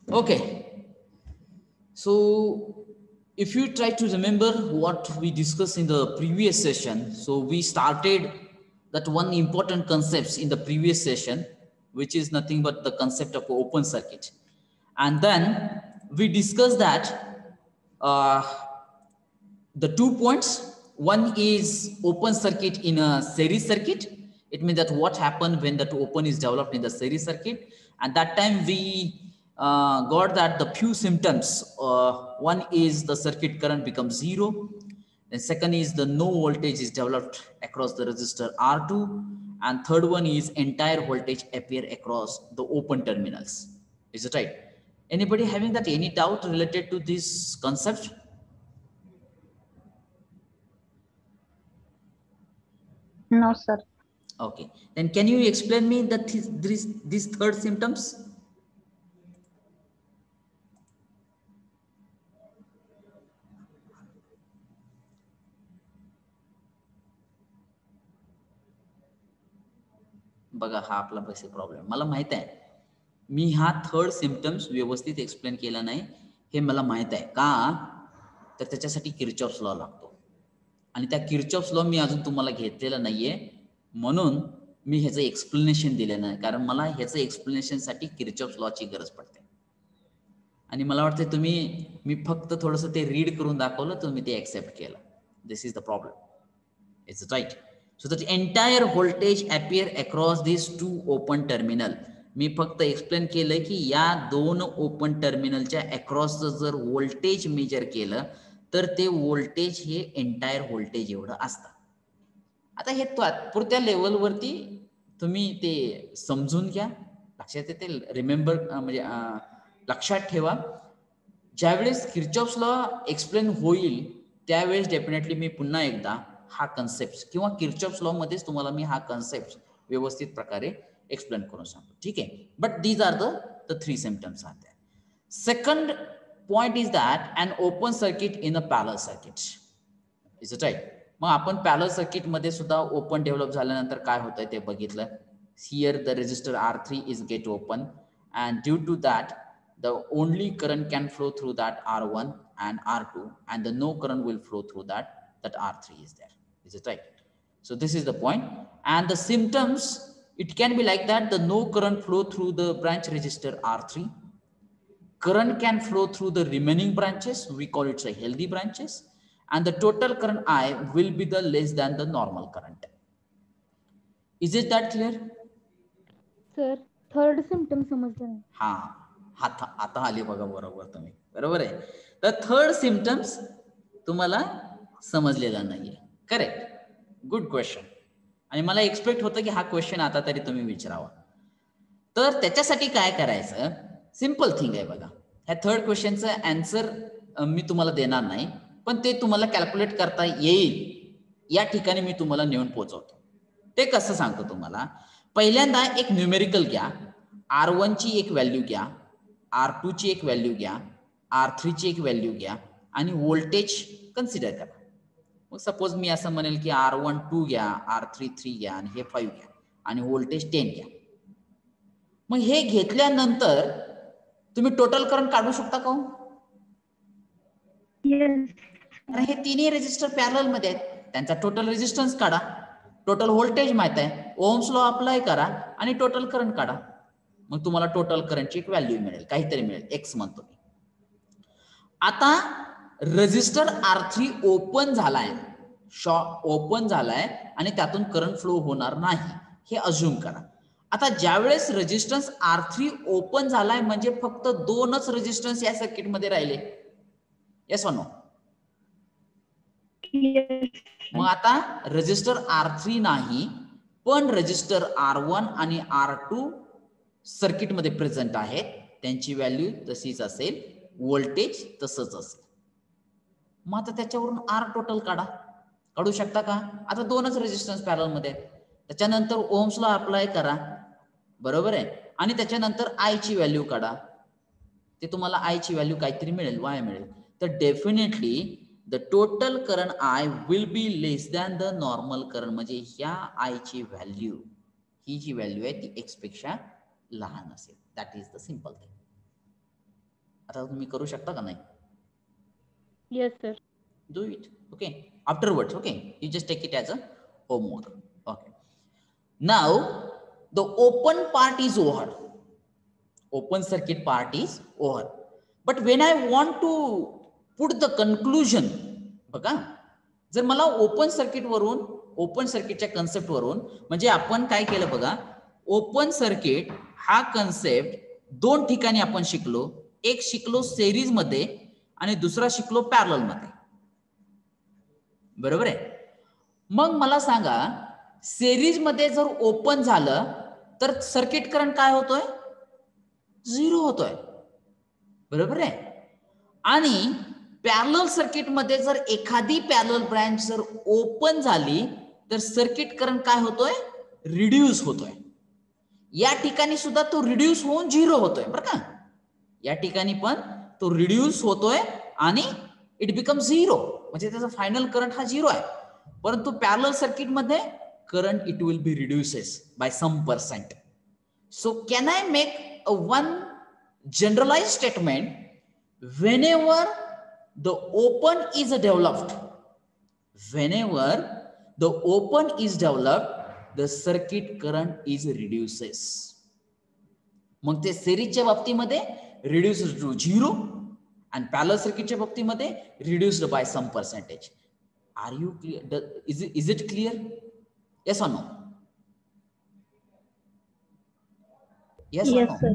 Okay, so if you try to remember what we discussed in the previous session, so we started that one important concepts in the previous session, which is nothing but the concept of open circuit. And then we discussed that uh, the 2 points. One is open circuit in a series circuit. It means that what happened when that open is developed in the series circuit. And that time we got that the few symptoms. One is the circuit current becomes zero. And second is the no voltage is developed across the resistor R2. And third one is entire voltage appear across the open terminals. Is it right? Anybody having that any doubt related to this concept? No, sir. Okay, then can you explain me that these third symptoms? बघा हा आपला basic problem मला माहित आहे. मी हा third symptoms व्यवस्थित explain केला नाही हे मला माहित आहे. का तर त्याच्यासाठी किर्चॉफ्स लॉ लागतो आणि त्या किर्चॉफ्स लॉ मी अजून तुम्हाला घेतलेला नाहीये, म्हणून मी ह्याचं एक्सप्लेनेशन दिलं नाही. कारण मला ह्याचं एक्सप्लेनेशनसाठी किर्चॉफ्स लॉची गरज पडते. आणि मला वाटतं तुम्ही मी फक्त थोडंसं ते रीड करून दाखवलं, तुम्ही ते ॲक्सेप्ट केलं. This is the problem. It's right. So that entire voltage appear across these two open terminal. मी फक्त एक्सप्लेन केलं की या दोन ओपन टर्मिनलच्या अक्रॉसचं जर व्होल्टेज मेजर केलं तर ते व्होल्टेज हे एंटायर व्होल्टेज एवढं असतं. आता हे तात्पुरत्या लेवलवरती तुम्ही ते समजून घ्या, लक्षात येते, रिमेंबर म्हणजे लक्षात ठेवा. ज्यावेळेस किर्चॉफ्स लॉ एक्सप्लेन होईल त्यावेळेस डेफिनेटली मी पुन्हा एकदा हा कन्सेप्ट किंवा किर्चॉफ्स लॉ मध्येच तुम्हाला मी हा कन्सेप्ट व्यवस्थित प्रकारे एक्सप्लेन करून सांगतो. ठीक आहे. But these are the three symptoms are there. Second point is that an open circuit in a parallel circuit. Is it right? मग आपण पॅरलल सर्किट मध्ये सुद्धा ओपन डेव्हलप झाल्यानंतर काय होतंय ते बघितलं. Here the resistor R3 is get open and due to that the only current can flow through that R1 and R2 and the no current will flow through that R3 is there. Is it right? So this is the point. And the symptoms, it can be like that, the no current flow through the branch resistor R3, current can flow through the remaining branches, we call it a healthy branches, and the total current I will be the less than the normal current. Is it that clear? Sir third symptom समजलं नाही. हा आता आली बघा बरोबर तुम्ही. बरोबर आहे. तर थर्ड सिम्पटम्स तुम्हाला समजलेला नाहीये. करेक्ट. Good question. आणि मला एक्सपेक्ट होतं की हा क्वेश्चन आता तरी तुम्ही विचारावा. तर त्याच्यासाठी काय करायचं, सिम्पल थिंग आहे बघा. ह्या थर्ड क्वेश्चनचं आन्सर मी तुम्हाला देणार नाही, पण ते तुम्हाला कॅल्क्युलेट करता येईल या ठिकाणी मी तुम्हाला नेऊन पोहोचवतो. ते कसं सांगतो तुम्हाला. पहिल्यांदा एक न्यूमेरिकल घ्या. R1 ची एक व्हॅल्यू घ्या, R2 ची एक व्हॅल्यू घ्या, R3 ची एक व्हॅल्यू घ्या आणि व्होल्टेज कन्सिडर करा. मग सपोज मी असं म्हणेल की R1 2 घ्या, R3 3 घ्या आणि हे 5 घ्या आणि व्होल्टेज 10 घ्या. मग हे घेतल्यानंतर तुम्ही टोटल करंट काढू शकता का? हे तिन्ही रेजिस्टर पॅरलल मध्ये आहेत, त्यांचा टोटल रेजिस्टन्स काढा, टोटल व्होल्टेज माहित आहे, ओहम्स लॉ अप्लाय करा आणि टोटल करंट काढा. मग तुम्हाला टोटल करंटची एक व्हॅल्यू मिळेल, काहीतरी मिळेल, एक्स म्हणतो मी. आता रेजिस्टर R3 ओपन झालाय, ओपन झालाय आणि त्यातून करंट फ्लो होणार नाही हे अज्युम करा. आता ज्यावेळेस रेजिस्टन्स R3 ओपन झालाय म्हणजे फक्त दोनच रेजिस्टन्स या सर्किट मध्ये राहिले. Yes or no? मग आता रेजिस्टर R3 नाही, पण रेजिस्टर R1 आणि R2 सर्किट मध्ये प्रेझेंट आहेत, त्यांची व्हॅल्यू तशीच असेल, व्होल्टेज तसंच असेल. मग आता त्याच्यावरून R टोटल काढू शकता का? आता दोनच रेजिस्टन्स पॅरलल मध्ये आहेत, त्याच्यानंतर ओहम्स लॉ अप्लाय करा, बरोबर आहे, आणि त्याच्यानंतर I ची व्हॅल्यू काढा. ते तुम्हाला I ची व्हॅल्यू काहीतरी मिळेल, Y मिळेल. तर definitely the total current I will be less than the normal current. म्हणजे ह्या I ची व्हॅल्यू, ही जी व्हॅल्यू आहे ती X पेक्षा लहान असेल. That is the simple thing. आता तुम्ही करू शकता का नाही? Yes, sir. Do it. Okay. Afterwards, okay. You just take it as a homework. Okay. Now, the open part is over. Open circuit part is over. But when I want to put the conclusion, बघा, जर मला open circuit वरून, open सर्किटच्या concept वरून, म्हणजे आपण काय केलं बघा, ओपन सर्किट हा कन्सेप्ट दोन ठिकाणी आपण शिकलो. एक शिकलो सिरीज मध्ये आणि दुसरा शिकलो पॅरलल मध्ये. बरोबर आहे? मग मला सांगा, सिरीज मध्ये जर ओपन झालं तर सर्किट करंट काय होतोय? 0 होतोय. बरोबर आहे? आणि पॅरलल सर्किट मध्ये जर एखादी पॅरलल ब्रँच जर ओपन झाली तर सर्किट करंट काय होतोय? रिड्यूस होतोय. या ठिकाणी सुद्धा तो रिड्यूस होऊन 0 होतोय बरं का. या ठिकाणी पण तो रिड्यूस होतोय आणि इट बिकम 0, म्हणजे त्याचा फायनल करंट हा 0 आहे. परंतु पॅरलल सर्किट मध्ये current it will be reduces by some %. So can I make a one generalized statement whenever the open is developed, whenever the open is developed, the circuit current is reduces. मग ते सिरीजच्या बाबतीमध्ये reduced to 0 and parallel सर्किटच्या बाबतीमध्ये reduced by some %. Are you clear? Is it clear? Yes or no? Yes or no? Yes, sir.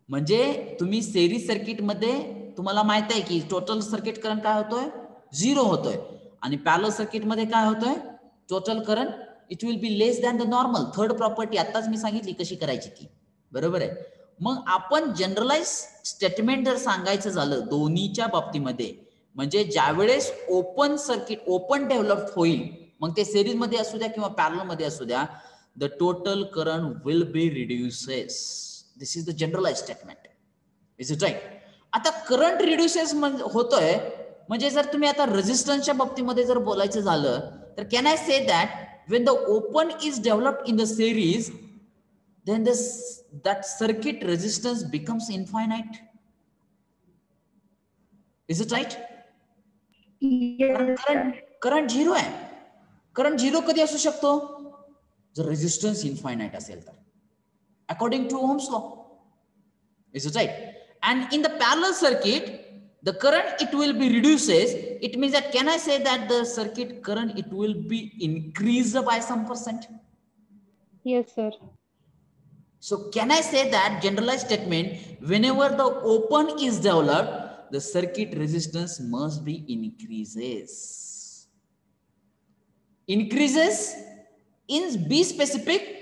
म्हणजे तुम्ही series circuit मध्ये तुम्हाला माहित आहे की टोटल सर्किट करंट काय होतोय? 0 होतोय. आणि पॅरलल सर्किट मध्ये काय होतोय? Total current it will be less than the normal. Third property आताच मी सांगितली कशी करायची ती. बरोबर आहे? मग आपण जनरलाइज स्टेटमेंट जर सांगायचं झालं दोन्हीच्या बाबतीमध्ये, म्हणजे ज्यावेळेस ओपन सर्किट ओपन डेव्हलप होईल, मग ते सिरीज मध्ये असू द्या किंवा पॅरलल मध्ये असू द्या, the total current will be reduces. This is the generalize statement. Is it right? आता करंट रिड्यूसेस होतोय म्हणजे जर तुम्ही आता रेझिस्टन्सच्या बाबतीमध्ये जर बोलायचं झालं तर can I say that when the open is developed in the series, then that circuit resistance becomes infinite. Is it right? Yes, sir. Current 0 आहे. करंट 0 कधी असू शकतो? जर रेझिस्टन्स इन्फायनाइट असेल तर, according to Ohm's law. Is it right? And in the parallel circuit, the current it will be reduces. It means that can I say that the circuit current it will be increased by some %? Yes, sir. So can I say that generalized statement, whenever the open is developed, the circuit resistance must be increases. Increases in be specific.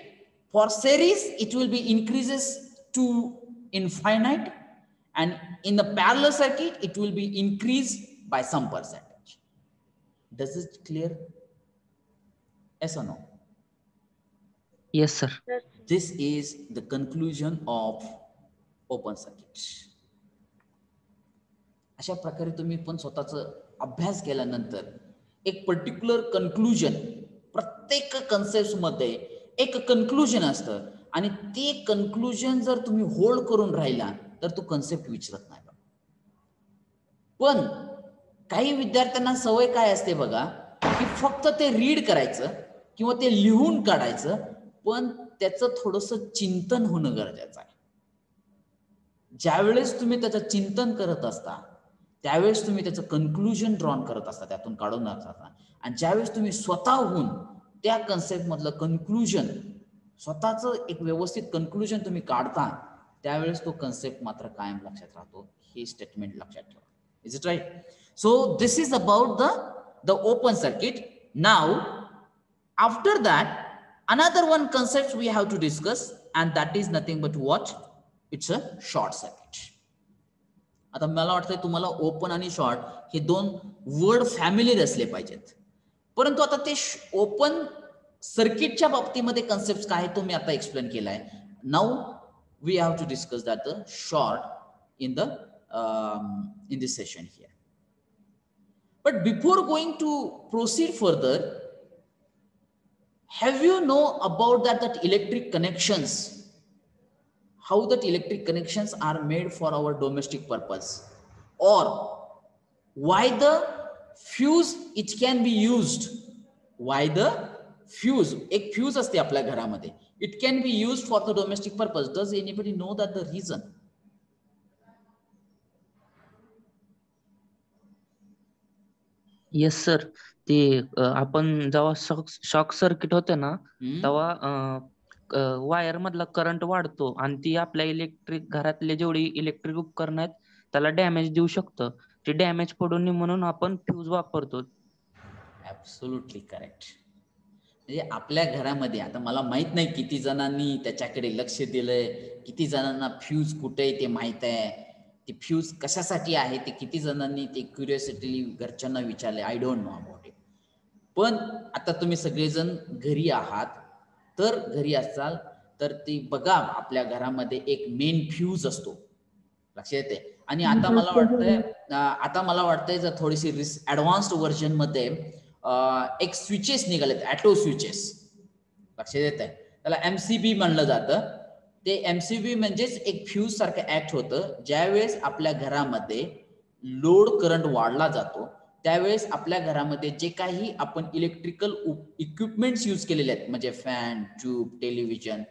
For series, it will be increases to infinite, and in the parallel circuit, it will be increased by some %. Does it clear? Yes or no? Yes, sir. This is the conclusion of open circuit. अशा प्रकारे तुम्ही पण स्वतःचं अभ्यास केल्यानंतर एक particular conclusion, प्रत्येक concept मध्ये एक कन्क्लुजन असतं आणि ते कन्क्लुजन जर तुम्ही होल्ड करून राहिला तर तो कन्सेप्ट विचारत नाही. पण काही विद्यार्थ्यांना सवय काय असते बघा, की फक्त ते रीड करायचं किंवा ते लिहून काढायचं, पण त्याचं थोडंसं चिंतन होणं गरजेचं आहे. ज्यावेळेस तुम्ही त्याचं चिंतन करत असता त्यावेळेस तुम्ही त्याचं कन्क्लुजन ड्रॉन करत असता, त्यातून काढून असता, आणि ज्यावेळेस तुम्ही स्वतःहून त्या कन्सेप्ट मधलं कन्क्लुजन, स्वतःचं एक व्यवस्थित कन्क्लुजन तुम्ही काढता, त्यावेळेस तो कन्सेप्ट मात्र कायम लक्षात राहतो. हे स्टेटमेंट लक्षात ठेवा. Is it right? So this is about the open circuit. Now after that another one concept we have to discuss, and that is nothing but what? It's a short circuit. आता मला वाटतंय तुम्हाला open आणि short हे दोन word फॅमिलीर असले पाहिजेत, परंतु आता ते ओपन सर्किटच्या बाबतीमध्ये कन्सेप्ट काय तो मी आता एक्सप्लेन केलाय. Now we have to discuss that the short in this session here. But before going to proceed further, have you know about that electric connections, how that electric connections are made for our domestic purpose, or why the fuse it can be used, why the fuse, एक fuse असते आपल्या घरामध्ये, it can be used for the domestic purpose. Does anybody know that the reason? Yes sir. ते आपण जेव्हा shock circuit होते ना, तेव्हा वायर मधला करंट वाढतो आणि ती आपल्या घरातले जेवढी इलेक्ट्रिक उपकरण आहेत त्याला डॅमेज देऊ शकतं. ते डॅमेज पडू नये म्हणून आपण फ्यूज वापरतो. Absolutely correct. म्हणजे आपल्या घरामध्ये आता मला माहित नाही किती जणांनी त्याच्याकडे लक्ष दिलंय, किती जणांना फ्यूज कुठे आहे ते माहित आहे, ते फ्यूज कशासाठी आहे ते किती जणांनी ते क्युरिओसिटी घरच्यांना विचारले. I don't know about it. पण आता तुम्ही सगळेजण घरी आहात, तर घरी असाल तर ते बघा आपल्या घरामध्ये एक मेन फ्यूज असतो, लक्षात येते. आणि आता मला वाटतंय जर थोडीशी ऍडव्हान्स्ड व्हर्जन मध्ये एक स्विचेस निघालेत, ॲटो स्विचेस, लक्षात येत आहे. त्याला MCB म्हणलं जातं. ते MCB म्हणजेच एक फ्यूज सारखं ऍक्ट होतं. ज्यावेळेस आपल्या घरामध्ये लोड करंट वाढला जातो त्यावेळेस आपल्या घरामध्ये जे काही आपण इलेक्ट्रिकल इक्विपमेंट्स यूज केलेले आहेत, म्हणजे फॅन, ट्यूब, टेलिव्हिजन,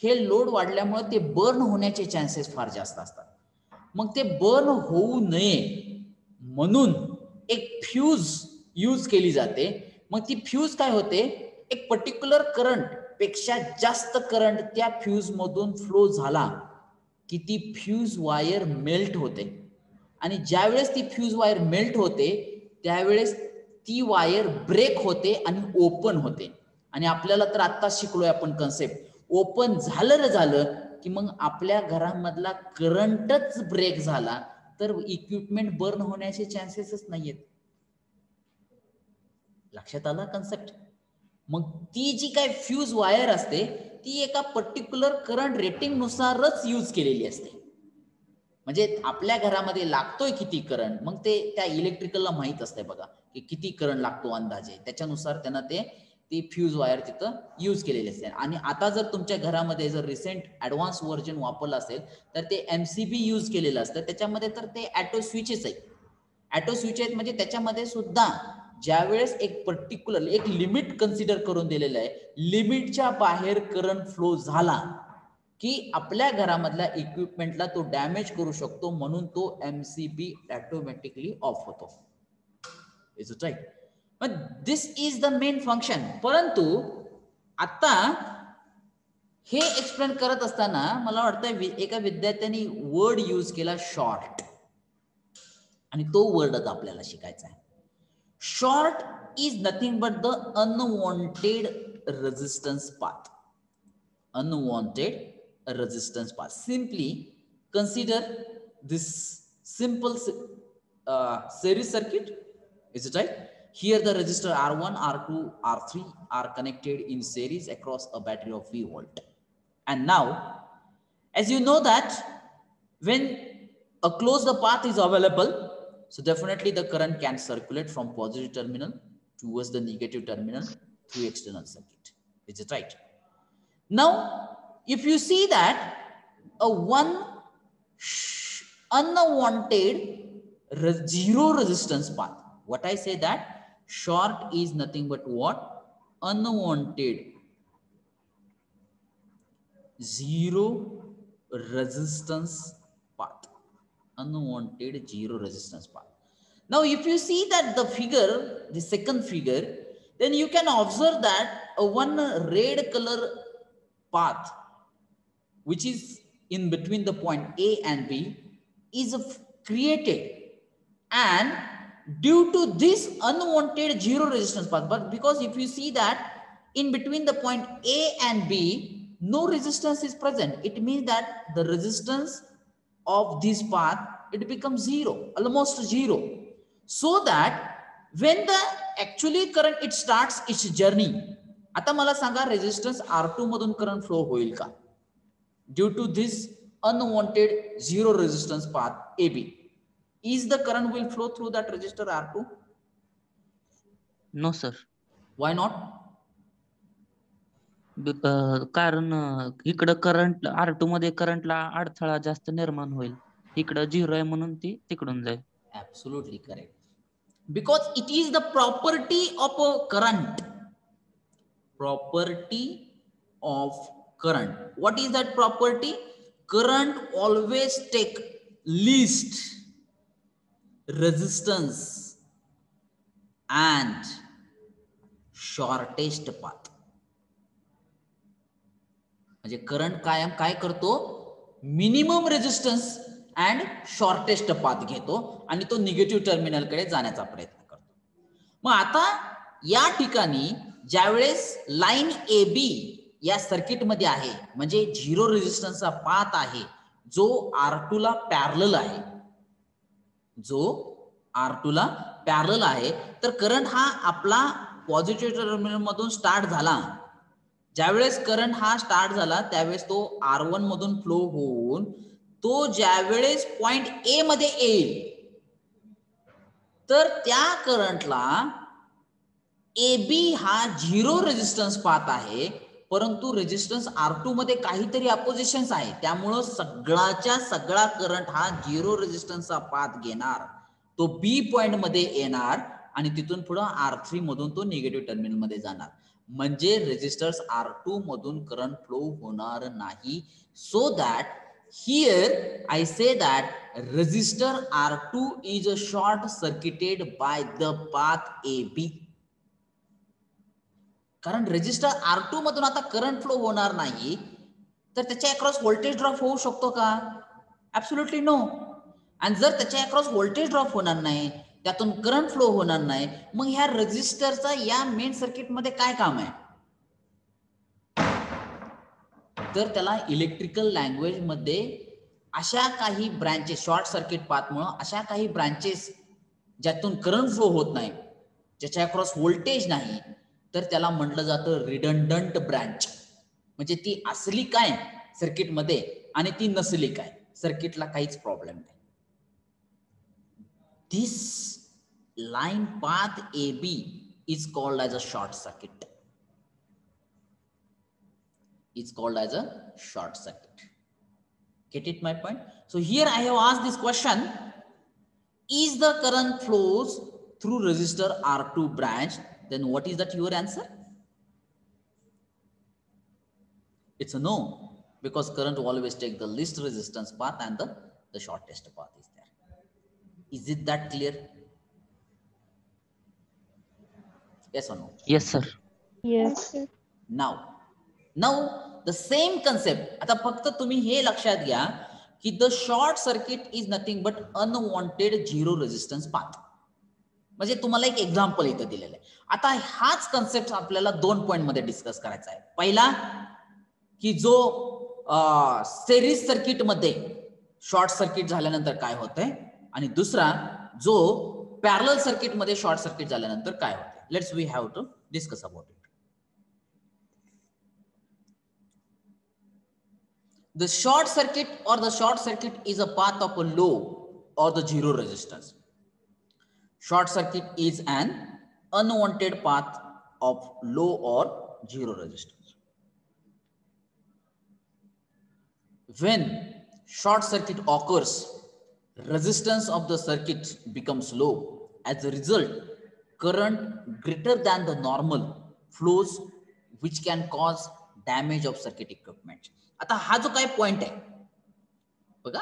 हे लोड वाढल्यामुळे ते बर्न होण्याचे चान्सेस फार जास्त असतात. मग ते बर्न होऊ नये म्हणून एक फ्यूज यूज केली जाते. मग ती फ्यूज काय होते, एक पर्टिक्युलर करंट पेक्षा जास्त करंट त्या फ्यूज मधून फ्लो झाला की ती फ्यूज वायर मेल्ट होते. आणि ज्यावेळेस ती फ्यूज वायर मेल्ट होते त्यावेळेस ती वायर ब्रेक होते आणि ओपन होते. आणि आपल्याला तर आता शिकलोय आपण कन्सेप्ट, ओपन झालं की मग आपल्या घरामधला करंटच ब्रेक झाला तर इक्विपमेंट बर्न होण्याचे चान्सेसच नाहीयेत. लक्षात आला कन्सेप्ट? मग ती जी काय फ्यूज वायर असते ती एका पर्टिक्युलर करंट रेटिंग नुसारच यूज केलेली असते. म्हणजे आपल्या घरामध्ये लागतोय किती करंट, मग ते त्या इलेक्ट्रिकलला माहित असते बघा की किती करंट लागतो अंदाजे, त्याच्यानुसार त्यांना ती फ्यूज वायर तिथं यूज केलेली असते. आणि आता जर तुमच्या घरामध्ये जर रिसेंट ऍडव्हान्स व्हर्जन वापरलं असेल तर ते MCB यूज केलेलं असतं. त्याच्यामध्ये तर ते ॲटो स्विचेस आहेत. ॲटो स्विच आहेत म्हणजे त्याच्यामध्ये सुद्धा ज्यावेळेस एक पर्टिक्युलर एक लिमिट कन्सिडर करून दिलेलं आहे, लिमिटच्या बाहेर करंट फ्लो झाला की आपल्या घरामधल्या इक्विपमेंटला तो डॅमेज करू शकतो, म्हणून तो MCB ऑटोमॅटिकली ऑफ होतो. Is it right? पण this is the main function. परंतु आता हे एक्सप्लेन करत असताना मला वाटतं एका विद्यार्थ्यांनी वर्ड यूज केला शॉर्ट, आणि तो वर्डच आपल्याला शिकायचा आहे. Short is nothing but the unwanted resistance path. Unwanted resistance path. Simply consider this simple series circuit. Is it right? Here the resistor R1, R2, R3 are connected in series across a battery of V volt. And now, as you know that when a closed path is available, so definitely the current can circulate from positive terminal towards the negative terminal through external circuit. Is it right? Now, if you see that a one unwanted zero resistance path, what I say that short is nothing but what? Unwanted zero resistance path. Unwanted zero resistance path. Now, if you see that the figure, the second figure, then you can observe that a one red color path which is in between the point A and B is created, and due to this unwanted zero resistance path, but because if you see that in between the point A and B no resistance is present, it means that the resistance of this path it becomes zero, almost zero, so that when the actually current it starts its journey. आता मला सांगा resistance R2 मधून current flow होईल का due to this unwanted zero resistance path AB? Is the current will flow through that resistor R2? No sir. Why not? कारण इकडं current R2 मध्ये करंटला अडथळा जास्त निर्माण होईल. इकडं 0 आहे म्हणून ती तिकडून जाईल. Absolutely correct. Because it is the property of a current. Property of current. What is that property? Current always take least resistance and shortest path. म्हणजे करंट कायम काय करतो, minimum resistance and shortest path घेतो आणि तो negative टर्मिनलकडे जाण्याचा प्रयत्न करतो. मग आता या ठिकाणी ज्यावेळेस लाईन ए बी या सर्किटमध्ये आहे, म्हणजे झिरो रेजिस्टन्सचा पाथ आहे जो R2 ला पॅरलल आहे, जो R2 ला पॅरलल आहे, तर करंट हा आपला पॉझिटिव्ह टर्मिनल मधून स्टार्ट झाला. ज्यावेळेस करंट हा स्टार्ट झाला त्यावेळेस तो R1 मधून फ्लो होऊन तो ज्यावेळेस पॉइंट ए मध्ये येईल तर त्या करंटला ए बी हा झिरो रेजिस्टन्स पाथ आहे, परंतु रेजिस्टन्स R2 मध्ये काहीतरी अपोजिशन्स आहे, त्यामुळं सगळाच्या सगळा करंट हा झिरो रेजिस्टन्सचा पाथ घेणार, तो बी पॉइंट मध्ये येणार आणि तिथून पुढे R3 मधून तो निगेटिव्ह टर्मिनल मध्ये जाणार. म्हणजे रेजिस्टर्स R2 मधून करंट फ्लो होणार नाही. So that here I say that resistor R2 is short circuited by the path AB. कारण रेजिस्टर R2 मधून आता करंट फ्लो होणार नाही तर त्याच्या अक्रॉस व्होल्टेज ड्रॉप होऊ शकतो का? Absolutely no. आणि जर त्याच्या अक्रॉस व्होल्टेज ड्रॉप होणार नाही, त्यातून करंट फ्लो होणार नाही, मग ह्या रेजिस्टरचा या मेन सर्किट मध्ये काय काम आहे? तर त्याला इलेक्ट्रिकल लँग्वेज मध्ये अशा काही ब्रांचेस, शॉर्ट सर्किट पाथमुळे अशा काही ब्रांचेस ज्यातून करंट फ्लो होत नाही, ज्याच्या अक्रॉस व्होल्टेज नाही, तर त्याला म्हटलं जातं रिडंडंट ब्रांच. म्हणजे ती असली काय सर्किटमध्ये आणि ती नसली काय, सर्किटला काहीच प्रॉब्लेम नाही. This line path AB is called as a short circuit. It's called as a short circuit. Get it my point? So here I have asked this question: is the current flows through resistor R2 branch? Then what is that your answer? It's a no, because current will always take the least resistance path and the shortest path is there. Is it that clear? Yes or no? Yes sir. Yes. Now the same concept. आता फक्त तुम्ही हे लक्षात घ्या की the short circuit is nothing but unwanted zero resistance path. म्हणजे तुम्हाला एक एक्झाम्पल इथं दिलेलं आहे. आता हाच कन्सेप्ट आपल्याला 2 पॉइंट मध्ये डिस्कस करायचा आहे. पहिला की जो सिरीज सर्किट मध्ये शॉर्ट सर्किट झाल्यानंतर काय होतंय, आणि दुसरा जो पॅरलल सर्किट मध्ये शॉर्ट सर्किट झाल्यानंतर काय होतंय. Let's we have to discuss about it. The short circuit is a path of a low or the zero resistance. Short circuit is an unwanted path of low or zero resistance. When short circuit occurs, resistance of the circuit becomes low. As a result, current greater than the normal flows, which can cause damage of circuit equipment. आता हा जो काय point आहे बघा,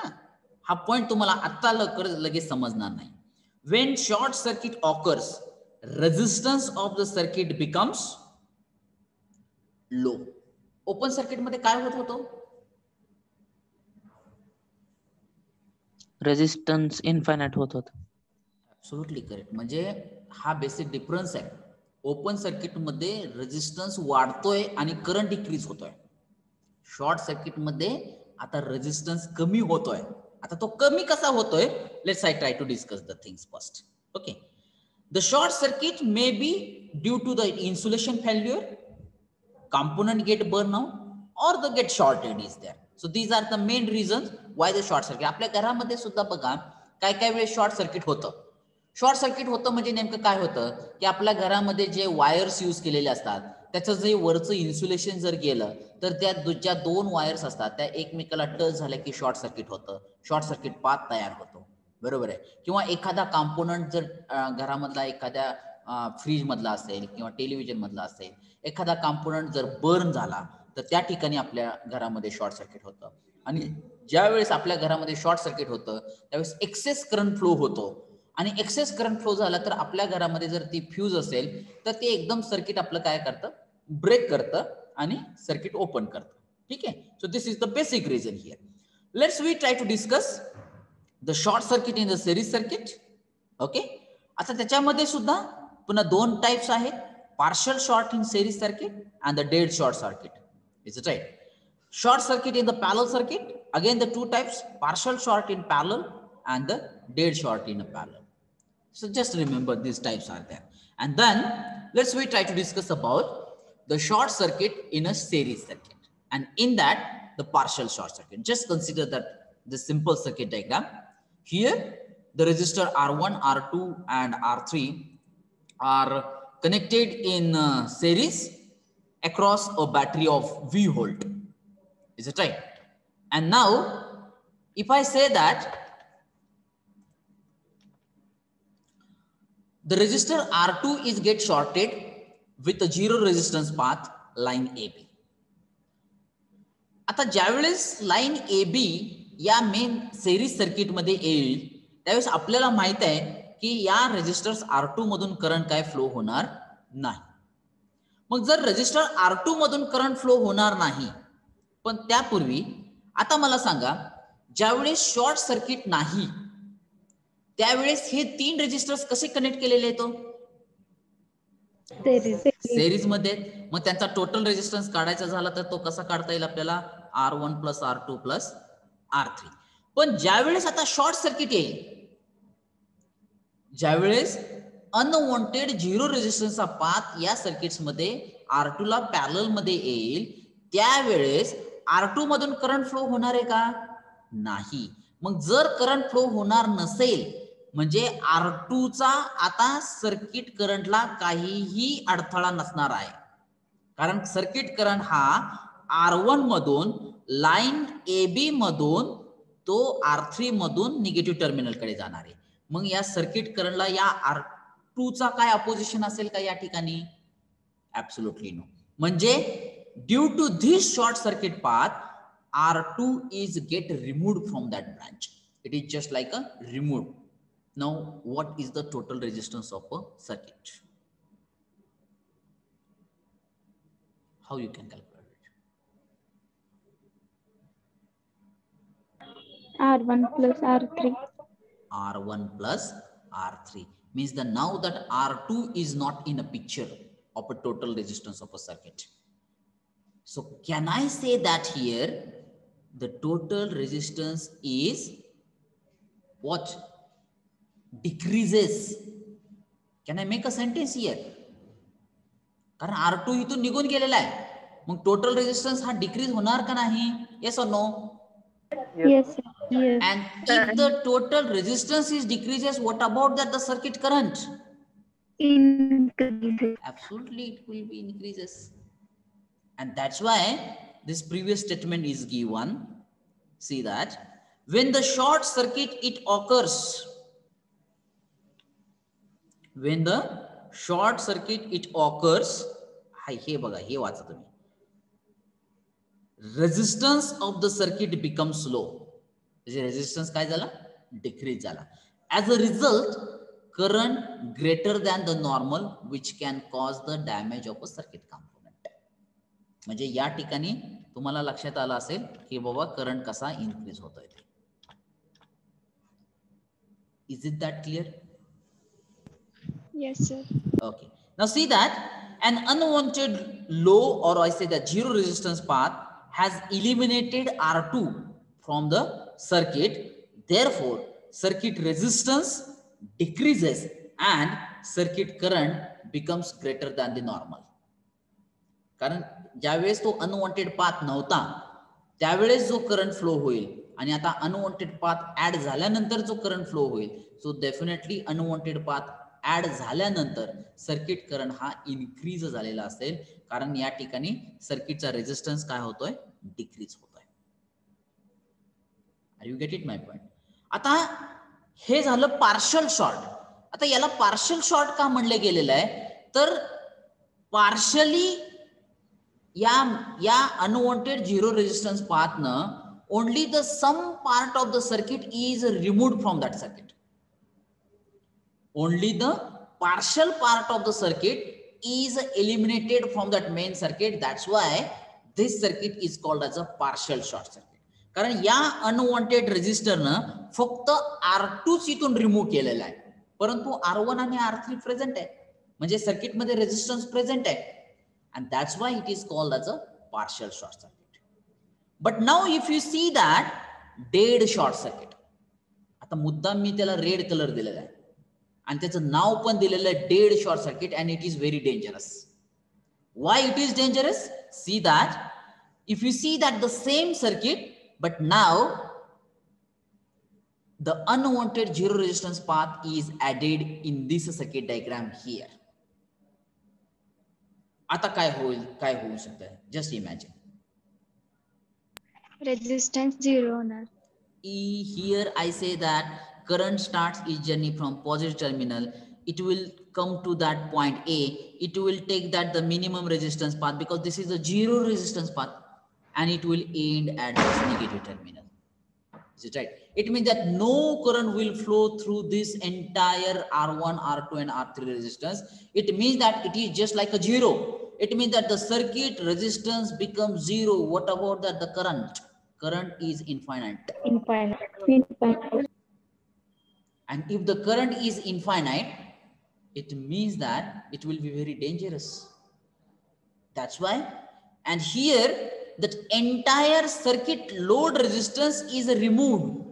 हा point तुम्हाला आता लगेच समजणार नाही. When short circuit occurs, resistance of the circuit becomes low. Open circuit मध्ये काय होत होतं? रेजिस्टन्स इन्फायनाइट होत होतं. Absolutely correct. म्हणजे हा बेसिक डिफरन्स आहे. ओपन सर्किट मध्ये रेजिस्टन्स वाढतोय आणि करंट डिक्रीज होतोय. शॉर्ट सर्किट मध्ये आता रेजिस्टन्स कमी होतोय. आता तो कमी कसा होतोय? Let's I try to discuss the things first. Okay, the short circuit may be due to the insulation failure, component get burn out, or the get shorted is there. So these are the main reasons why the short circuit. आपल्या घरामध्ये सुद्धा बघा काय काय वेळेस short circuit होतं. Short circuit होतं म्हणजे नेमकं काय होतं की आपल्या घरामध्ये जे वायर्स यूज केलेले असतात त्याचं जे वरचं इन्सुलेशन जर गेलं तर त्या ज्या दोन वायर्स असतात त्या एकमेकाला टच झाल्या की शॉर्ट सर्किट होतं, शॉर्ट सर्किट पाथ तयार होतो, बरोबर आहे. किंवा एखादा कॉम्पोनंट जर घरामधला एखाद्या फ्रीज मधला असेल किंवा टेलिव्हिजन मधला असेल, एखादा कॉम्पोनंट जर बर्न झाला तर त्या ठिकाणी आपल्या घरामध्ये शॉर्ट सर्किट होतं. आणि ज्या वेळेस आपल्या घरामध्ये शॉर्ट सर्किट होतं त्यावेळेस एक्सेस करंट फ्लो होतो, आणि एक्सेस करंट फ्लो झाला तर आपल्या घरामध्ये जर ती फ्यूज असेल तर ते एकदम सर्किट आपलं काय करतं, ब्रेक करतं आणि सर्किट ओपन करतं. ठीक आहे. So this is the basic reason here. Let's we try to discuss the short circuit in the series circuit. Okay. आता त्याच्यामध्ये सुद्धा पुन्हा दोन टाइप्स आहेत, partial short in series circuit and the dead short circuit. Is it right? Short circuit in the parallel circuit, again the two types, partial short in parallel and the dead short in a parallel. So just remember these types are there. And then let's we try to discuss about the short circuit in a series circuit, and in that the partial short circuit. Just consider that the simple circuit diagram. Here the resistor R1, R2 and R3 are connected in series across a battery of V volt. Is it right? And now if I say that the resistor R2 is get shorted with a zero resistance path line AB. आता ज्यावेळेस line AB या main series circuit मध्ये येईल त्यावेळेस आपल्याला माहित आहे की या रेजिस्टर्स R2 मधून करंट काय फ्लो होणार नाही. मग जर रेजिस्टर R2 मधून करंट फ्लो होणार नाही, पण त्यापूर्वी आता मला सांगा, ज्यावेळेस शॉर्ट सर्किट नाही त्यावेळेस हे तीन रेजिस्टर्स कसे कनेक्ट केलेले आहेत, सेरीज मध्ये. मग त्यांचा टोटल रेजिस्टन्स काढायचा झाला तर तो कसा काढता येईल आपल्याला, R1 plus R2 plus R3. पण ज्यावेळेस आता शॉर्ट सर्किट येईल, ज्यावेळेस अनवॉन्टेड झिरो रेजिस्टन्सचा पाथ या सर्किट्स मध्ये R2 ला पॅरलल मध्ये येईल, त्यावेळेस R2 मधून करंट फ्लो होणार आहे का, नाही. मग जर करंट फ्लो होणार नसेल म्हणजे R2 चा आता सर्किट करंटला काहीही अडथळा नसणार आहे, कारण सर्किट करंट हा R1 मधून लाईन AB मधून तो R3 मधून निगेटिव्ह टर्मिनल कडे जाणार आहे. मग या सर्किट करंटला या R2 चा काय अपोजिशन असेल का या ठिकाणी, ऍब्सोल्युटली नो. म्हणजे due to this short circuit path R2 is get removed from that branch. It is just like a removed. Now what is the total resistance of a circuit? How you can calculate it? R1 plus R3. R1 plus R3 means that now that R2 is not in a picture of a total resistance of a circuit. So can I say that here the total resistance is what? Decreases. Can I make a sentence here? कारण R2 इथून निघून गेलेला आहे, मग total resistance हा decrease होणार का नाही, येस और no? Yes, sir. Yes. And if the total resistance is decreases, what about that the circuit current? Increases. Absolutely, it will be increases. And that's why this previous statement is given. See that when the short circuit it occurs, when the short circuit it occurs, हे बघा, हे वाचा तुम्ही, resistance of the circuit becomes low. Resistance काय झाला, decrease झाला. As a result, current greater than the normal which can cause the damage of a circuit component. म्हणजे या ठिकाणी तुम्हाला लक्षात आलं असेल की बाबा करंट कसा इन्क्रीज होतोय. Is it that clear? Yes, sir. Okay. Now see that an unwanted low, or I say that zero resistance path has eliminated R2 from the circuit. Therefore, circuit resistance decreases and circuit current becomes greater than the normal. कारण ज्यावेळेस तो unwanted path नव्हता त्यावेळेस जो current flow होईल आणि आता unwanted path add झाल्यानंतर जो करंट फ्लो होईल, so definitely unwanted path add झाल्यानंतर सर्किट करंट हा इन्क्रीज झालेला असेल, कारण या ठिकाणी सर्किटचा रेजिस्टन्स काय होतोय, डिक्रीज होतोय. Are you get it my point? आता हे झालं पार्शल शॉर्ट. आता याला पार्शल शॉर्ट का म्हणलं गेलेलं आहे, तर पार्शली या अनवॉन्टेड झिरो रेजिस्टन्स पाथनं only the some part of the circuit is removed from that circuit. Only the partial part of the circuit is eliminated from that main circuit. That's why this circuit is called as a partial short circuit. कारण या unwanted रेजिस्टरनं फक्त R2 इथून remove केलेला आहे, परंतु R1 आणि R3 present आहे, म्हणजे सर्किटमध्ये रेजिस्टन्स प्रेझेंट आहे. And that's why it is called as a partial short circuit. But now if you see that dead short circuit, आता मुद्दाम मी त्याला रेड कलर दिलेला आहे आणि त्याचं नाव पण दिलेलं आहे dead short circuit, and it is very dangerous. Why it is dangerous? See that if you see that the same circuit, but now the unwanted zero resistance path is added in this circuit diagram here. आता काय होऊ शकतं, just imagine. Resistance 0 होणार. Here I say that current starts its journey from positive terminal. It will come to that point A. It will take that the minimum resistance path, because this is a zero resistance path, and it will end at this negative terminal. Is it right? It means that no current will flow through this entire R1, R2 and R3 resistance. It means that it is just like a zero. It means that the circuit resistance becomes zero. What about that? The current? Current is infinite. Infinite. And if the current is infinite, it means that it will be very dangerous. That's why, and here that entire circuit load resistance is removed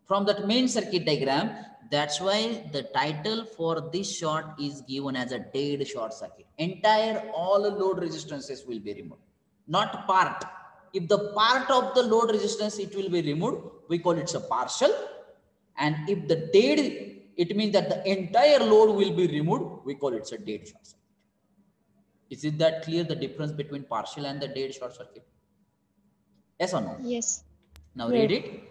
from that main circuit diagram. That's why the title for this short is given as a dead short circuit. Entire all load resistances will be removed, not part. If the part of the load resistance it will be removed, we call it a partial. And if the dead, it means that the entire load will be removed, we call it a dead short circuit. Is it that clear, the difference between partial and the dead short circuit? Yes or no? Yes. Now read it.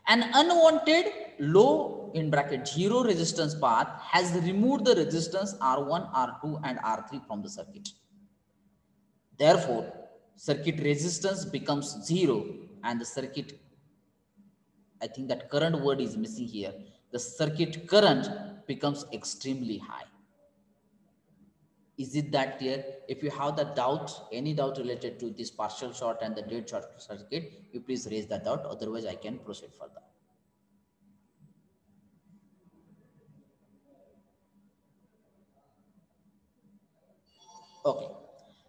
An unwanted low in bracket zero resistance path has removed the resistance R1, R2 and R3 from the circuit. Therefore, circuit resistance becomes zero and the circuit, I think that current word is missing here. The circuit current becomes extremely high. Is it that clear? If you have the doubt, any doubt related to this partial short and the dead short circuit, you please raise that doubt. Otherwise, I can proceed further. Okay,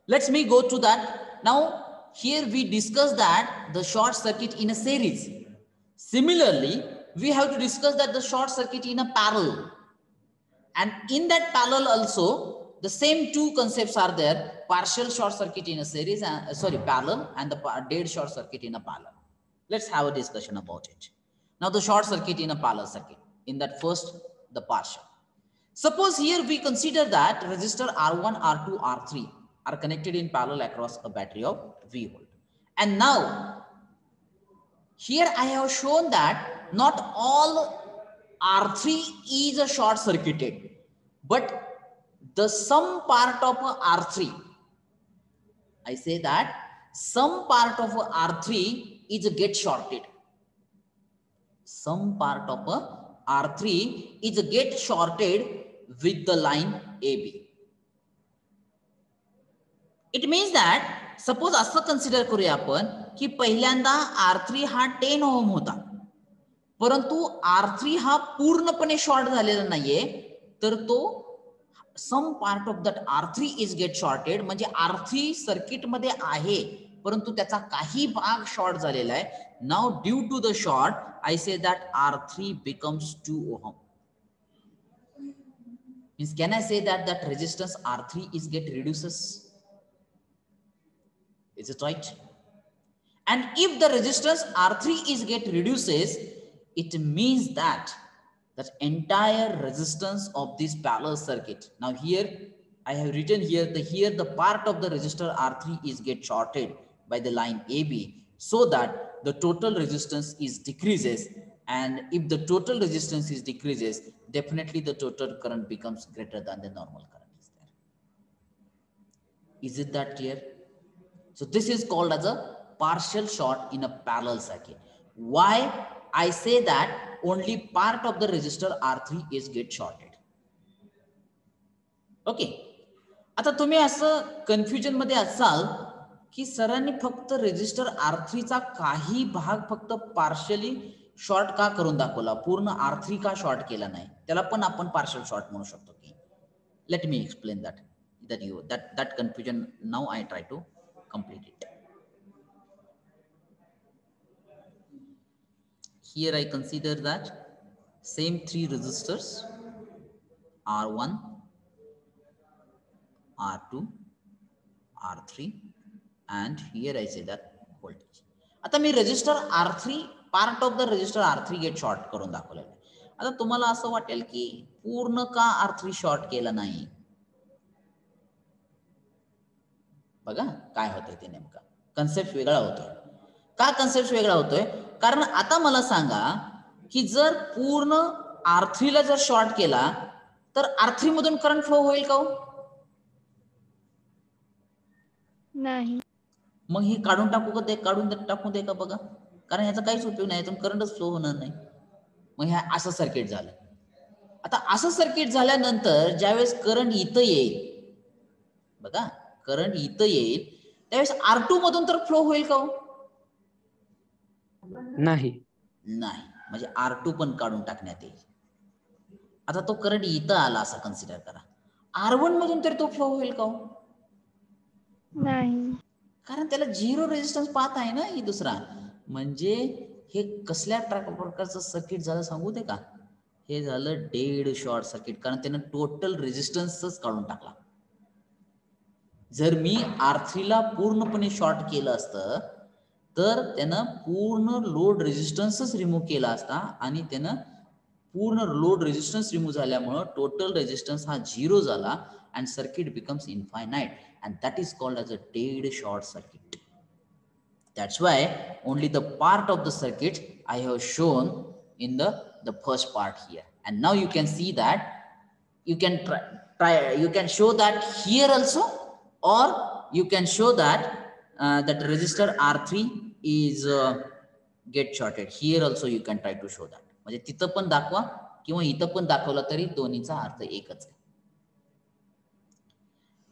let's me go to that. Now, here we discuss that the short circuit in a series. Similarly, we have to discuss that the short circuit in a parallel. And in that parallel also, the same two concepts are there: partial short circuit in a series, and parallel, and the dead short circuit in a parallel. Let's have a discussion about it. Now the short circuit in a parallel circuit, in that first, the partial. Suppose here we consider that resistor R1, R2, R3 are connected in parallel across a battery of V volt. And now here I have shown that not all R3 is a short circuited, but the some part of a R3, I say that some part of a R3 is a get shorted. Some part of a R3 is a get shorted with the line AB. It means that suppose असं consider करूया आपण की पहिल्यांदा R3 हा 10 ohm होता, परंतु R3 हा पूर्णपणे शॉर्ट झालेला नाहीये, तर तो some part of that R3 is get shorted, म्हणजे R3 सर्किट मध्ये आहे परंतु त्याचा काही भाग शॉर्ट झालेला आहे. Now due to the short, I say that R3 becomes 2 ohm. Means can I say that that resistance R3 is get reduces? Is it right? And if the resistance R3 is get reduces, it means that that entire resistance of this parallel circuit. Now here I have written here the part of the resistor R3 is get shorted by the line AB, so that the total resistance is decreases, and if the total resistance is decreases, definitely the total current becomes greater than the normal current is there. Is it that clear? So this is called as a partial short in a parallel circuit. Why I say that only part of the resistor R3 is get shorted. Okay, आता तुम्ही असं confusion मध्ये असाल की सरांनी फक्त resistor R3 चा काही भाग फक्त पार्शियली शॉर्ट का करून दाखवला, पूर्ण R3 का शॉर्ट केला नाही, त्याला पण आपण पार्शियल शॉर्ट म्हणू शकतो की. Let me explain that confusion now I try to complete it. Here I consider that same three resistors R1, R2, R3, and here I say that voltage. आता मी resistor R3 part of the resistor R3 get short करून दाखवलेलं आहे. आता तुम्हाला असं वाटेल की पूर्ण का R3 शॉर्ट केला नाही. बघा काय होतंय ते नेमका कन्सेप्ट वेगळा होतोय. का कन्सेप्ट वेगळा होतोय? कारण आता मला सांगा की जर पूर्ण R3 ला जर शॉर्ट केला तर R3 मधून करंट फ्लो होईल का? नाही. मग हे काढून टाकू का, ते काढून टाकू दे का बघा, कारण याचा काहीच उपयोग नाही, यातून करंटच फ्लो होणार नाही. मग हे असं सर्किट झालं. आता असं सर्किट झाल्यानंतर ज्यावेळेस करंट इथं येईल बघा, करंट इथं येईल त्यावेळेस R2 मधून तर फ्लो होईल का? नाही. नाही, म्हणजे R2 पण काढून टाकण्यात येईल. आता तो करंट इथं आला असं कन्सिडर करा, R1 मधून तर तो फ्लो होईल का? नाही. कारण त्याला झिरो रेजिस्टन्स पाथ आहे ना ही दुसरा. म्हणजे हे कसल्या प्रकारचं सर्किट झालं सांगू दे का? हे झालं डेड शॉर्ट सर्किट, कारण त्यानं टोटल रेजिस्टन्सच काढून टाकला. जर मी R3 ला पूर्णपणे शॉर्ट केलं असतं तर त्यानं पूर्ण लोड रेजिस्टन्सच रिमूव्ह केला असता, आणि त्यानं पूर्ण लोड रेजिस्टन्स रिमूव्ह झाल्यामुळे टोटल रेजिस्टन्स हा झिरो झाला and circuit becomes infinite, and that is called as a dead short circuit. That's why only the part of the circuit I have shown in the first part here, and now you can see that you can you can show that here also, or you can show that that resistor R3 is get shorted. Here also you can try to show that. म्हणजे तिथं पण दाखवा किंवा इथं पण दाखवला तरी दोन्हीचा अर्थ एकच आहे.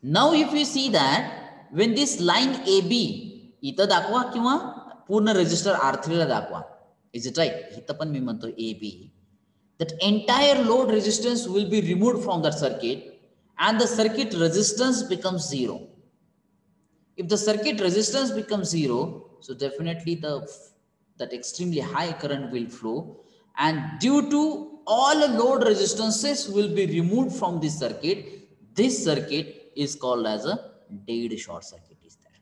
Now if you see that when this line AB इथं दाखवा किंवा पूर्ण रेजिस्टर R3 ला दाखवा, is it right? इथं पण मी म्हणतो AB, that entire load resistance will be removed from that circuit and the circuit resistance becomes zero. If the circuit resistance becomes zero, so definitely that extremely high current will flow, and due to all load resistances will be removed from this circuit, this circuit is called as a dead short circuit is there.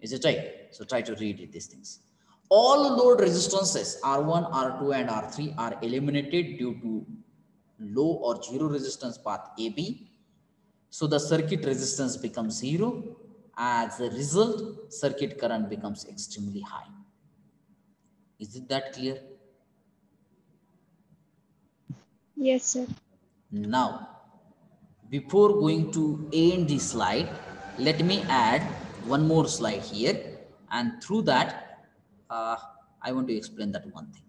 Is it right? So try to read it, these things. All load resistances R1, R2 and R3 are eliminated due to low or zero resistance path AB. So the circuit resistance becomes zero. As a result, circuit current becomes extremely high. Is it that clear? Yes, sir. Now, before going to end this slide, let me add one more slide here, and through that I want to explain that one thing.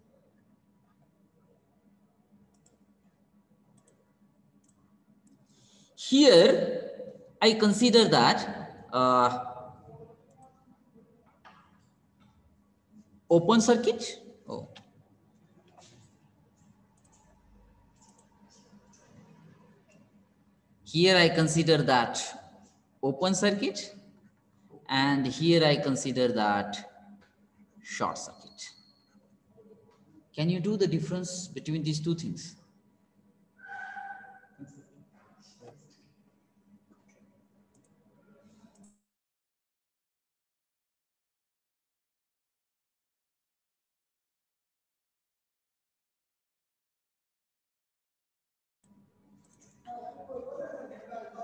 Here I consider that open circuit. Oh, here I consider that open circuit, and here I consider that short circuit. Can you do the difference between these two things?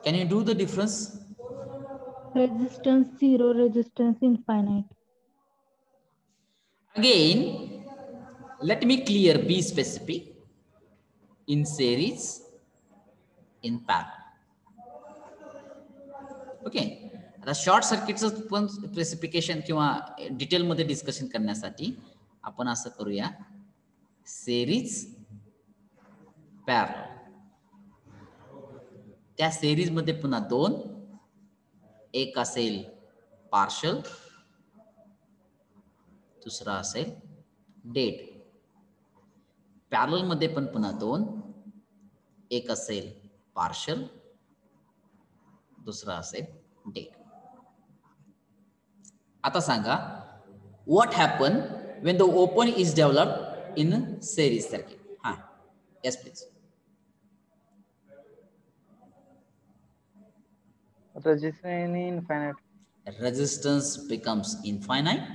Can you do the difference? Resistance 0, resistance infinite. Again, let me clear, be specific. In series, in parallel. Okay. आता short सर्किटचं पण specification किंवा डिटेलमध्ये discussion करण्यासाठी आपण असं करूया, series parallel. त्या series मध्ये पुन्हा दोन, एक असेल पार्शल, दुसरा असेल डेड. पॅरलल मध्ये पण पुन्हा दोन, एक असेल पार्शल, दुसरा असेल डेड. आता सांगा, what happen when the open is developed in series circuit. हा, yes please. Resistance becomes infinite,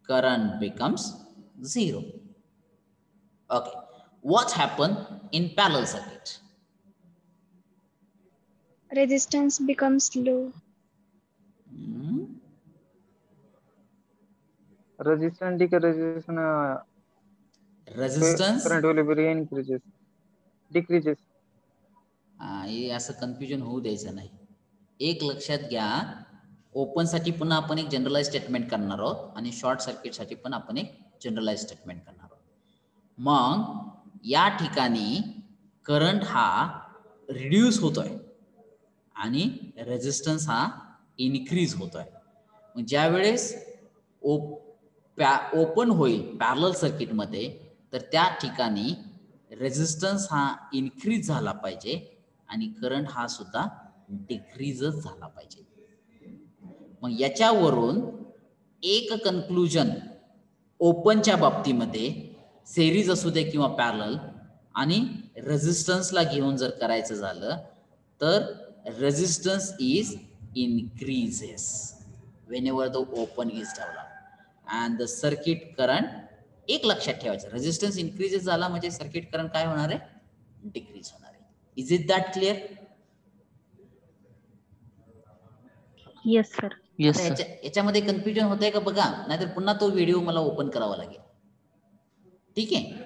current becomes zero. Okay, what happened in parallel circuit? Resistance becomes low. Resistance decreases. Resistance Current will be increases, decreases. हे असं confusion होऊ द्यायचं नाही. एक लक्षात घ्या, open साठी पुन्हा आपण एक जनरलाइज स्टेटमेंट करणार आहोत आणि शॉर्ट सर्किट साठी पण आपण एक जनरलाइज स्टेटमेंट करणार आहोत. मग या ठिकाणी करंट हा रिड्यूस होतोय आणि रेजिस्टन्स हा इन्क्रीज होतोय. मग ज्या वेळेस ओपन होईल पॅरलल सर्किट मध्ये, तर त्या ठिकाणी रेजिस्टन्स हा इन्क्रीज झाला पाहिजे आणि करंट हा सुद्धा डिक्रीजच झाला पाहिजे. मग याच्यावरून एक कन्क्लुजन ओपनच्या बाबतीमध्ये, सेरीज असू दे किंवा पॅरलल, आणि रेजिस्टन्सला घेऊन जर करायचं झालं तर resistance is increases whenever the open is developed and the circuit current. एक लक्षात ठेवायचं, रेजिस्टन्स इन्क्रीजेस झाला म्हणजे सर्किट करंट काय होणार आहे, डिक्रीज होणार आहे. Is it that clear? Yes sir. Yes sir. याच्यामध्ये कन्फ्युजन होतंय का बघा, नाहीतर पुन्हा तो व्हिडिओ मला ओपन करावा लागेल. ठीक आहे.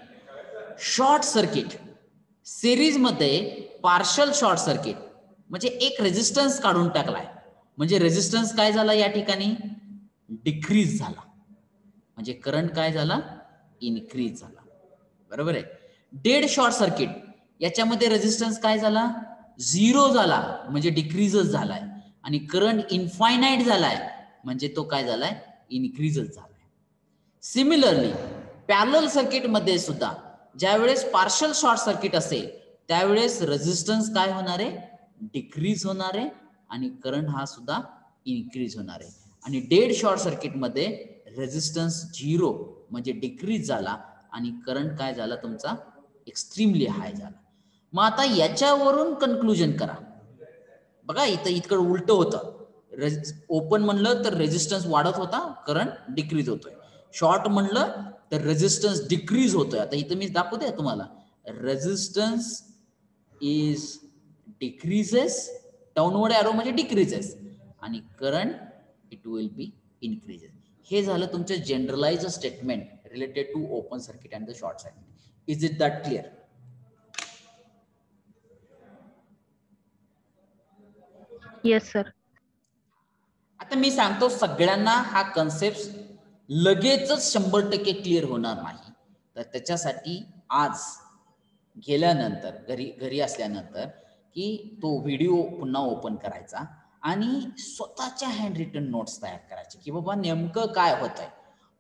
शॉर्ट सर्किट सिरीज मध्ये पार्शल शॉर्ट सर्किट म्हणजे एक रेजिस्टन्स काढून टाकलाय, म्हणजे रेजिस्टन्स काय झाला या ठिकाणी, डिक्रीज झाला, म्हणजे करंट काय झाला, इन्क्रीज झाला. बरोबर आहे. डेड शॉर्ट सर्किट याच्यामध्ये रेजिस्टन्स काय झाला, झिरो झाला, म्हणजे डिक्रीजच झालाय, आणि करंट इन्फायनाइट झालाय म्हणजे तो काय झालाय, इन्क्रीजच झालाय. सिमिलरली पॅरलल सर्किट मध्ये सुद्धा ज्यावेळेस पार्शल शॉर्ट सर्किट असेल त्यावेळेस रेजिस्टन्स काय होणार आहे, डिक्रीज होणार आहे, आणि करंट हा सुद्धा इन्क्रीज होणार आहे. आणि डेड शॉर्ट सर्किट मध्ये रेजिस्टन्स झिरो म्हणजे डिक्रीज झाला आणि करंट काय झाला तुमचा, एक्स्ट्रीमली हाय झाला. मग आता याच्यावरून कन्क्लुजन करा. बघा इथं इतकं उलट होतं. ओपन म्हणलं तर रेजिस्टन्स वाढत होता, करंट डिक्रीज होतोय. शॉर्ट म्हणलं तर रेजिस्टन्स डिक्रीज होतोय. आता इथं मी दाखवते तुम्हाला, resistance is decreases, downward arrow म्हणजे डिक्रीजेस, आणि current it will be increases. हे झालं तुमचं generalize statement related to open circuit and the short circuit. Is it that clear? Yes sir. आता मी सांगतो सगळ्यांना हा कन्सेप्ट लगेचच 100% क्लिअर होणार नाही, तर त्याच्यासाठी आज गेल्यानंतर घरी असल्यानंतर की तो व्हिडिओ पुन्हा ओपन करायचा आणि स्वतःच्या हँड रिटन नोट्स तयार करायचे की बाबा नेमकं काय होतंय,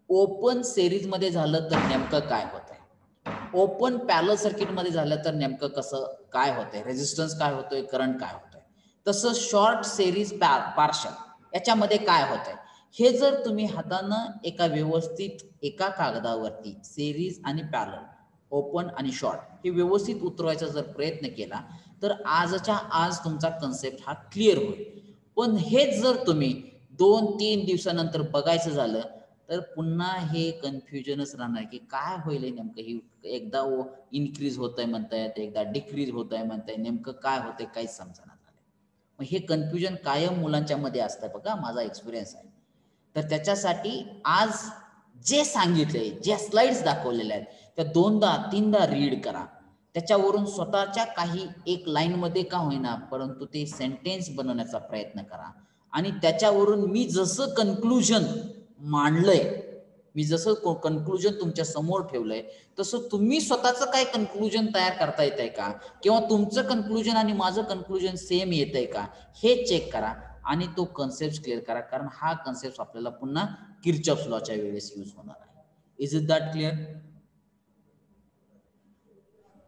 ओपन सेरीज मध्ये झालं तर नेमकं काय होतंय, ओपन पॅरलल सर्किट मध्ये झालं तर नेमकं कसं काय होतंय, रेजिस्टन्स काय होतोय, करंट काय होतोय, तसं शॉर्ट सेरीज पार्शल याच्यामध्ये काय होतंय, हे जर तुम्ही हातानं एका व्यवस्थित एका कागदावरती सेरीज आणि पॅरलल, ओपन आणि शॉर्ट हे व्यवस्थित उतरवायचा जर प्रयत्न केला तर आजच्या आज तुमचा कन्सेप्ट हा क्लिअर होईल. पण हेच जर तुम्ही 2-3 दिवसानंतर बघायचं झालं तर पुन्हा हे कन्फ्युजनच राहणार की काय होईल नेमकं, ही एकदा इन्क्रीज होत आहे म्हणतायत, एकदा डिक्रीज होत आहे म्हणताय, नेमकं काय होतंय काहीच समजणार नाही. मग हे कन्फ्युजन कायम मुलांच्या मध्ये असतं बघा, माझा एक्सपिरियन्स आहे. तर त्याच्यासाठी आज जे सांगितले, ज्या स्लाइड्स दाखवलेल्या आहेत त्या 2दा 3दा रीड करा. त्याच्यावरून स्वतःच्या काही एक लाईन मध्ये का होईना परंतु ते सेंटेन्स बनवण्याचा प्रयत्न करा. आणि त्याच्यावरून मी जसं कन्क्लुजन मांडलंय, मी जसं कन्क्लुजन तुमच्या समोर ठेवलंय तसं तुम्ही स्वतःचं काय कन्क्लुजन तयार करता येत आहे का, किंवा तुमचं कन्क्लुजन आणि माझं कन्क्लुजन सेम येत आहे का हे चेक करा आणि तो कन्सेप्ट क्लिअर करा. कारण हा कन्सेप्ट आपल्याला पुन्हा किर्चॉफ्स लॉच्या वेळेस यूज होणार आहे. Is it that clear?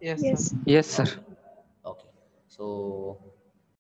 Yes, Yes. sir. Yes sir. Okay, so